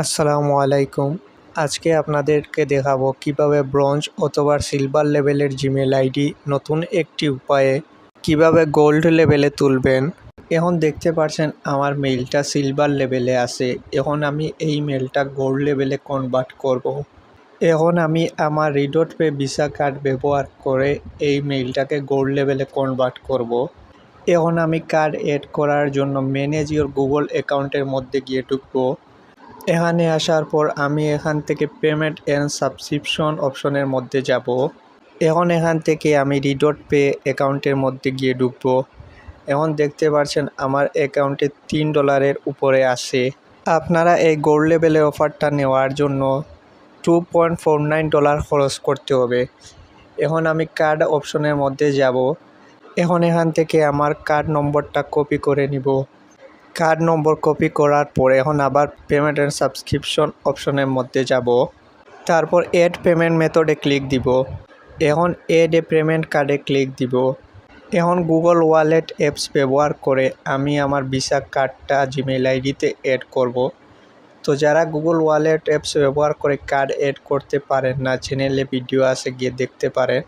আসসালামু আলাইকুম। আজকে আপনাদেরকে দেখাবো কিভাবে ব্রোঞ্জ অথবা সিলভার লেভেলের জিমেল আইডি নতুন একটি উপায়ে কিভাবে গোল্ড লেভেলে তুলবেন। এখন দেখতে পাচ্ছেন আমার মেইলটা সিলভার লেভেলে আছে। এখন আমি এই মেইলটা গোল্ড লেভেলে কনভার্ট করব। এখন আমি আমার রিডট পে ভিসা কার্ড ব্যবহার করে এই মেইলটাকে গোল্ড লেভেলে কনভার্ট করব। এখন আমি কার্ড অ্যাড করার জন্য ম্যানেজ ইওর গুগল অ্যাকাউন্টের মধ্যে গিয়ে ঢুকবো। এখানে আসার পর আমি এখান থেকে পেমেন্ট অ্যান্ড সাবস্ক্রিপশন অপশনের মধ্যে যাব। এখন এখান থেকে আমি রিডট পে অ্যাকাউন্টের মধ্যে গিয়ে ঢুকবো। এখন দেখতে পাচ্ছেন আমার অ্যাকাউন্টে $3 উপরে আসে। আপনারা এই গোল্ড লেভেলের অফারটা নেওয়ার জন্য $2.49 খরচ করতে হবে। এখন আমি কার্ড অপশনের মধ্যে যাব। এখন এখান থেকে আমার কার্ড নম্বরটা কপি করে নিব। কার্ড নম্বর কপি করার পর এখন আবার পেমেন্ট অ্যান্ড সাবস্ক্রিপশন অপশনের মধ্যে যাব। তারপর অ্যাড পেমেন্ট মেথডে ক্লিক দিব। এখন অ্যাড এ পেমেন্ট কার্ডে ক্লিক দিব। এখন গুগল ওয়ালেট অ্যাপস ব্যবহার করে আমি আমার ভিসা কার্ডটা জিমেইল আইডিতে অ্যাড করব। তো যারা গুগল ওয়ালেট অ্যাপস ব্যবহার করে কার্ড অ্যাড করতে পারেন না, চ্যানেলে ভিডিও আছে, গিয়ে দেখতে পারেন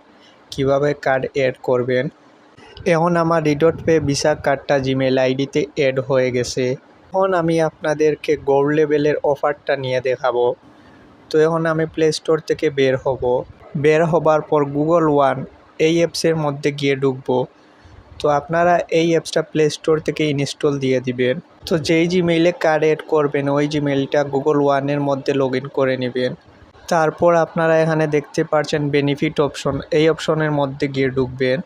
কিভাবে কার্ড অ্যাড করবেন। এখন আমার রিডট পে ভিসা কার্ডটা জিমেইল আইডিতে অ্যাড হয়ে গেছে। এখন আমি আপনাদেরকে গোল্ড লেভেলের অফারটা নিয়ে দেখাবো। তো এখন আমি প্লে স্টোর থেকে বের হবার পর গুগল ওয়ান এই অ্যাপসের মধ্যে গিয়ে ঢুকবো। তো আপনারা এই অ্যাপসটা প্লে স্টোর থেকে ইনস্টল দিয়ে দিবেন। তো যেই জিমেইলে কার্ড অ্যাড করবেন ওই জিমেইলটা গুগল ওয়ানের মধ্যে লগ ইন করে নেবেন। তারপর আপনারা এখানে দেখতে পাচ্ছেন বেনিফিট অপশন, এই অপশনের মধ্যে গিয়ে ঢুকবেন।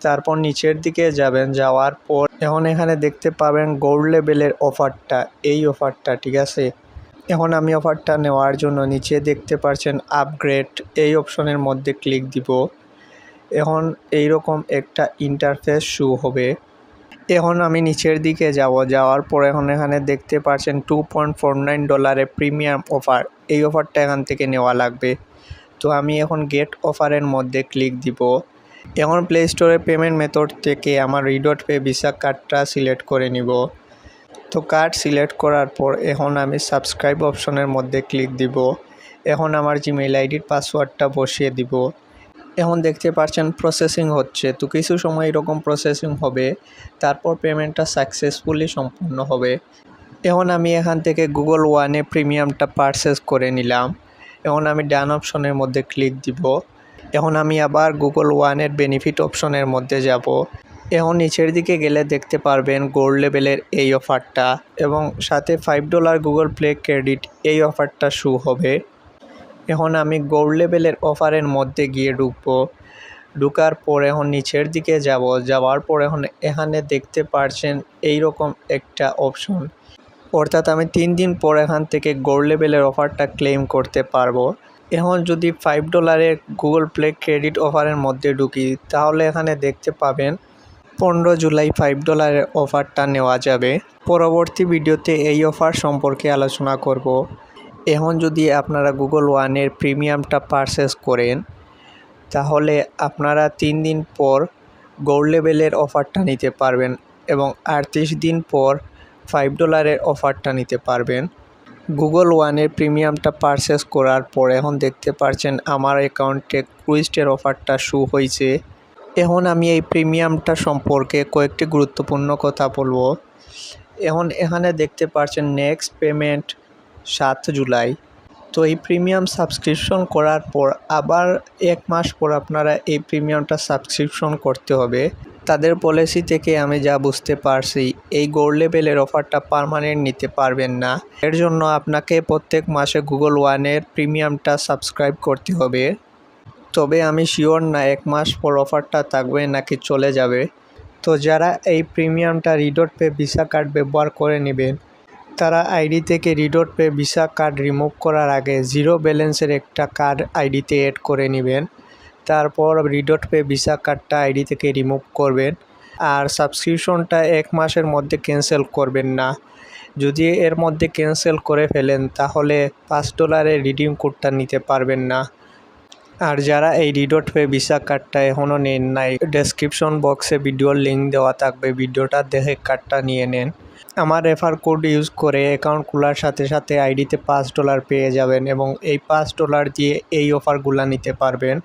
তারপর নিচের দিকে যাবেন, যাওয়ার পর এখন এখানে দেখতে পাবেন গোল্ড লেভেলের অফারটা, এই অফারটা, ঠিক আছে। এখন আমি অফারটা নেওয়ার জন্য নিচে দেখতে পাচ্ছেন আপগ্রেড, এই অপশনের মধ্যে ক্লিক দিব। এখন এইরকম একটা ইন্টারফেস শো হবে। এখন আমি নিচের দিকে যাওয়ার পর এখন এখানে দেখতে পাচ্ছেন $2.49 প্রিমিয়াম অফার, এই অফারটা এখান থেকে নেওয়া লাগবে। তো আমি এখন গেট অফারের মধ্যে ক্লিক দিব। এখন প্লে স্টোরে পেমেন্ট মেথড থেকে আমার রিডট পে ভিসা কার্ডটা সিলেক্ট করে নিব। তো কার্ড সিলেক্ট করার পর এখন আমি সাবস্ক্রাইব অপশনের মধ্যে ক্লিক দিব। এখন আমার জিমেইল আইডির পাসওয়ার্ডটা বসিয়ে দিব। এখন দেখতে পাচ্ছেন প্রসেসিং হচ্ছে। তো কিছু সময় এরকম প্রসেসিং হবে, তারপর পেমেন্টটা সাকসেসফুলি সম্পূর্ণ হবে। এখন আমি এখান থেকে গুগল ওয়ানে প্রিমিয়ামটা পারচেস করে নিলাম। এখন আমি ডান অপশনের মধ্যে ক্লিক দিব। এখন আমি আবার গুগল ওয়ানের বেনিফিট অপশনের মধ্যে যাব। এখন নিচের দিকে গেলে দেখতে পারবেন গোল্ড লেভেলের এই অফারটা এবং সাথে $5 গুগল প্লে ক্রেডিট, এই অফারটা শো হবে। এখন আমি গোল্ড লেভেলের অফারের মধ্যে গিয়ে ঢুকার পর এখন নিচের দিকে যাওয়ার পর এখন এখানে দেখতে পাচ্ছেন এইরকম একটা অপশন, অর্থাৎ আমি 3 দিন পর এখান থেকে গোল্ড লেভেলের অফারটা ক্লেম করতে পারবো। এখন যদি $5 গুগল প্লে ক্রেডিট অফারের মধ্যে ঢুকি তাহলে এখানে দেখতে পাবেন 15 জুলাই $5 অফারটা নেওয়া যাবে। পরবর্তী ভিডিওতে এই অফার সম্পর্কে আলোচনা করব। এখন যদি আপনারা গুগল ওয়ানের প্রিমিয়ামটা পারচেস করেন তাহলে আপনারা 3 দিন পর গোল্ড লেভেলের অফারটা নিতে পারবেন এবং 38 দিন পর $5 অফারটা নিতে পারবেন। গুগল ওয়ানের প্রিমিয়ামটা পারচেস করার পর এখন দেখতে পাচ্ছেন আমার অ্যাকাউন্টে ক্রুইস্টের অফারটা শো হয়েছে। এখন আমি এই প্রিমিয়ামটা সম্পর্কে কয়েকটি গুরুত্বপূর্ণ কথা বলবো। এখন এখানে দেখতে পাচ্ছেন নেক্সট পেমেন্ট 7 জুলাই। তো এই প্রিমিয়াম সাবস্ক্রিপশন করার পর আবার 1 মাস পর আপনারা এই প্রিমিয়ামটা সাবস্ক্রিপশন করতে হবে। তাদের পলিসি থেকে আমি যা বুঝতে পারছি এই গোল্ড লেভেলের অফারটা পার্মানেন্ট নিতে পারবেন না। এর জন্য আপনাকে প্রত্যেক মাসে গুগল ওয়ানের প্রিমিয়ামটা সাবস্ক্রাইব করতে হবে। তবে আমি শিওর না 1 মাস পর অফারটা থাকবে নাকি চলে যাবে। তো যারা এই প্রিমিয়ামটা রিডট পে ভিসা কার্ড ব্যবহার করে নেবেন তারা আইডি থেকে রিডট পে ভিসা কার্ড রিমুভ করার আগে 0 ব্যালেন্সের একটা কার্ড আইডিতে অ্যাড করে নেবেন। তারপর রিডট পে ভিসা কার্ডটা আইডি থেকে রিমুভ করবেন। আর সাবস্ক্রিপশনটা 1 মাসের মধ্যে ক্যান্সেল করবেন না। যদি এর মধ্যে ক্যান্সেল করে ফেলেন তাহলে $5 রিডিম কোডটা নিতে পারবেন না। আর যারা এই রিডট পে ভিসা কার্ডটা এখনও নেন নাই, ডেসক্রিপশন বক্সে ভিডিওর লিঙ্ক দেওয়া থাকবে, ভিডিওটা দেখে কার্ডটা নিয়ে নেন। আমার রেফার কোড ইউজ করে অ্যাকাউন্ট খোলার সাথে সাথে আইডিতে $5 পেয়ে যাবেন এবং এই $5 দিয়ে এই অফারগুলো নিতে পারবেন।